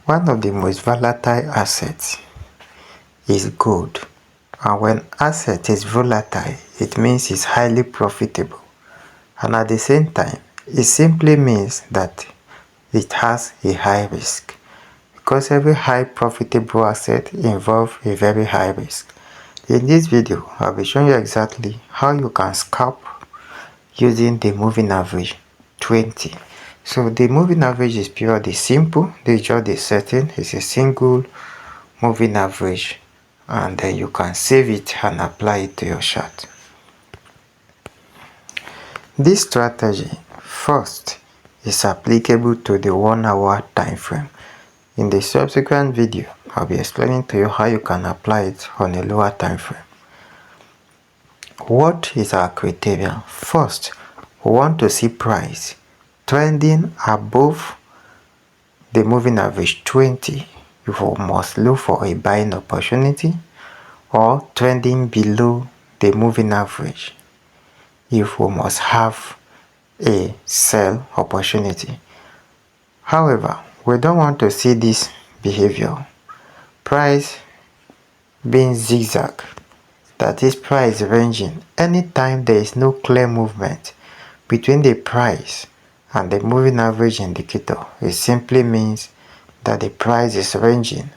One of the most volatile assets is gold. And when asset is volatile, it means it's highly profitable. And at the same time, it simply means that it has a high risk. Because every high profitable asset involves a very high risk. In this video, I'll be showing you exactly how you can scalp using the moving average 20. So the moving average is purely simple. This is just the setting. It's a single moving average, and then you can save it and apply it to your chart. This strategy first is applicable to the 1 hour time frame. In the subsequent video, I'll be explaining to you how you can apply it on a lower time frame. What is our criteria? First, we want to see price trending above the moving average 20. You must look for a buying opportunity, or trending below the moving average. If we must have a sell opportunity. However, we don't want to see this behavior. Price being zigzag, that is price ranging. Anytime there is no clear movement between the price and the moving average indicator, it simply means that the price is ranging,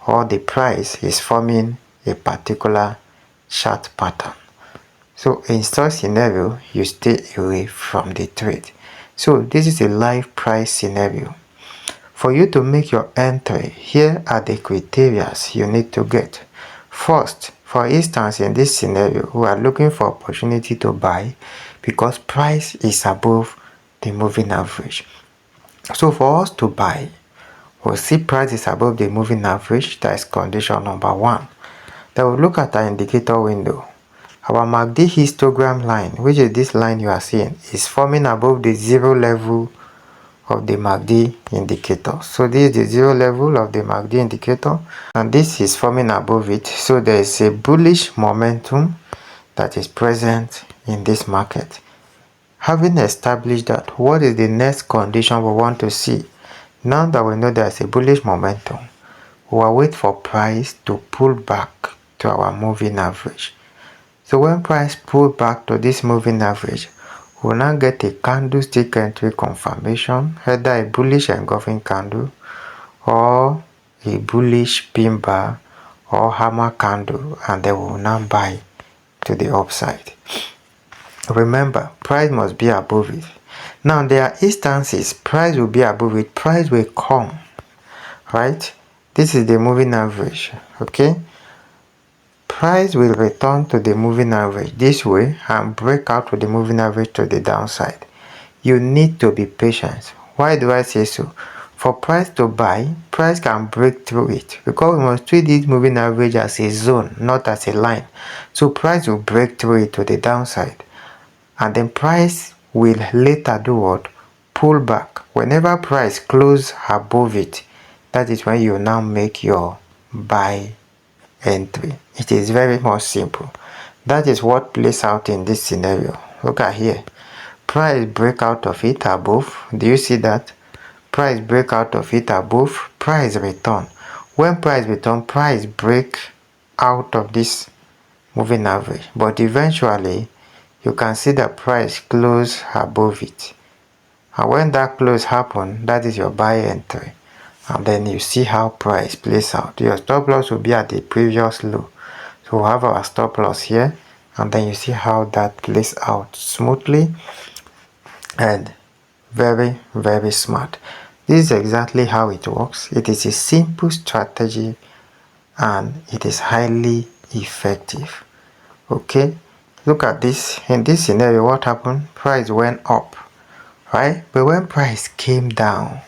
or the price is forming a particular chart pattern. So in such scenario, you stay away from the trade. So this is a live price scenario. For you to make your entry, here are the criteria you need to get. First, for instance, in this scenario, we are looking for opportunity to buy because price is above the moving average. So for us to buy, we'll see price is above the moving average. That is condition number 1. Then we'll look at our indicator window. Our MACD histogram line, which is this line you are seeing, is forming above the 0 level of the MACD indicator. So this is the 0 level of the MACD indicator, and this is forming above it. So there is a bullish momentum that is present in this market. Having established that, what is the next condition we want to see? Now that we know there is a bullish momentum, we will wait for price to pull back to our moving average. So when price pull back to this moving average, we'll now get a candlestick entry confirmation, either a bullish engulfing candle, or a bullish pin bar, or hammer candle, and then we'll now buy to the upside. Remember, price must be above it. Now there are instances price will be above it, price will come, right? This is the moving average, okay? Price will return to the moving average this way and break out to the moving average to the downside. You need to be patient. Why do I say so? For price to buy, price can break through it, because we must treat this moving average as a zone, not as a line. So price will break through it to the downside, and then price will later do what? Pull back. Whenever price close above it, that is when you now make your buy entry. It is very much simple. That is what plays out in this scenario. Look at here. Price break out of it above. Do you see that? Price break out of it above. Price return. When price return, price break out of this moving average. But eventually, you can see the price close above it. And when that close happen, that is your buy entry. And then you see how price plays out. Your stop loss will be at the previous low. So we'll have our stop loss here, and then you see how that plays out smoothly and very, very smart. This is exactly how it works. It is a simple strategy and it is highly effective. Okay, look at this. In this scenario, what happened? Price went up, right? But when price came down,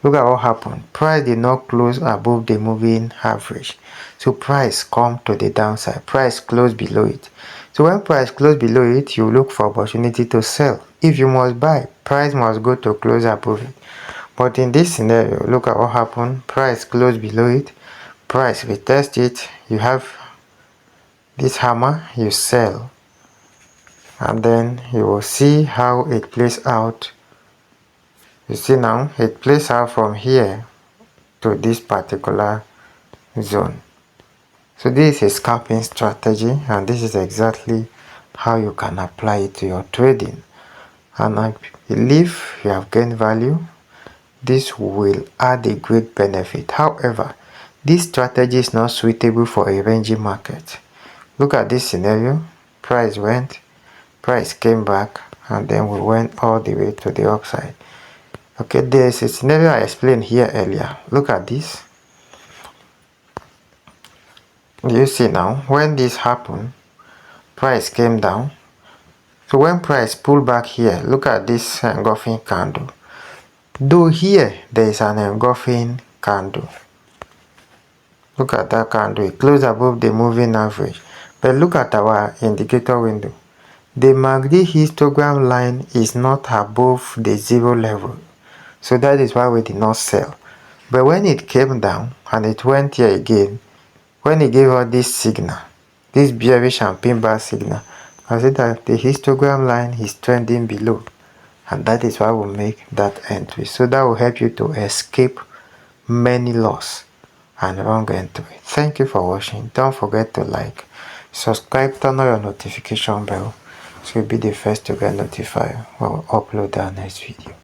look at what happened. Price did not close above the moving average. So price come to the downside. Price close below it. So when price close below it, you look for opportunity to sell. If you must buy, price must go to close above it. But in this scenario, look at what happened. Price close below it. Price retest it. You have this hammer, you sell. And then you will see how it plays out. You see now, it plays out from here. to this particular zone. So this is a scalping strategy, and this is exactly how you can apply it to your trading. And I believe you have gained value. This will add a great benefit. However, this strategy is not suitable for a ranging market. Look at this scenario. Price went, price came back, and then we went all the way to the upside. Okay, there's a scenario I explained here earlier. Look at this. Do you see now? When this happened, price came down. So when price pulled back here, look at this engulfing candle. Though here there is an engulfing candle. Look at that candle. It closed above the moving average. But look at our indicator window. The MACD histogram line is not above the zero level. So that is why we did not sell. But when it came down and it went here again, when it gave us this signal, this bearish and pin bar signal, I said that the histogram line is trending below. And that is why we make that entry. So that will help you to escape many loss and wrong entry. Thank you for watching. Don't forget to like, subscribe, turn on your notification bell so you'll be the first to get notified when we upload our next video.